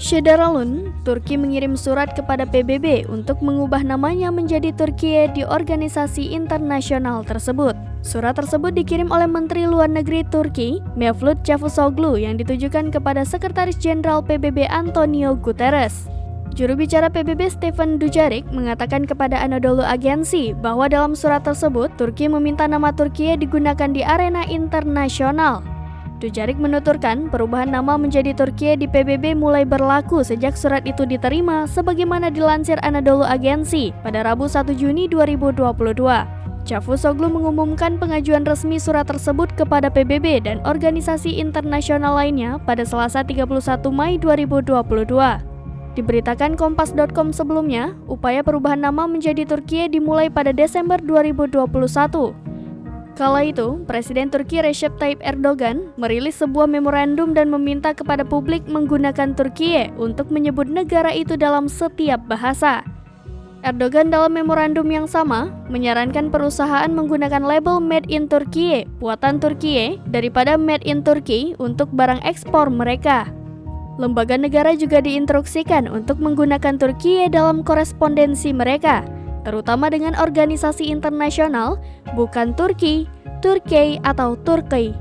Şedaralun, Turki mengirim surat kepada PBB untuk mengubah namanya menjadi Türkiye di organisasi internasional tersebut. Surat tersebut dikirim oleh Menteri Luar Negeri Turki, Mevlut Cavusoglu, yang ditujukan kepada Sekretaris Jenderal PBB Antonio Guterres. Juru bicara PBB Stefan Dujarric mengatakan kepada Anadolu Agency bahwa dalam surat tersebut, Turki meminta nama Türkiye digunakan di arena internasional. Dujarric menuturkan perubahan nama menjadi Türkiye di PBB mulai berlaku sejak surat itu diterima sebagaimana dilansir Anadolu Agency pada Rabu 1 Juni 2022. Cavusoglu mengumumkan pengajuan resmi surat tersebut kepada PBB dan organisasi internasional lainnya pada Selasa 31 Mei 2022. Diberitakan Kompas.com sebelumnya, upaya perubahan nama menjadi Türkiye dimulai pada Desember 2021. Kala itu, Presiden Turki Recep Tayyip Erdogan merilis sebuah memorandum dan meminta kepada publik menggunakan Türkiye untuk menyebut negara itu dalam setiap bahasa. Erdogan dalam memorandum yang sama menyarankan perusahaan menggunakan label Made in Türkiye, buatan Türkiye, daripada Made in Turkey untuk barang ekspor mereka. Lembaga negara juga diinstruksikan untuk menggunakan Türkiye dalam korespondensi mereka, terutama dengan organisasi internasional, bukan Turki, Turkey atau Turki.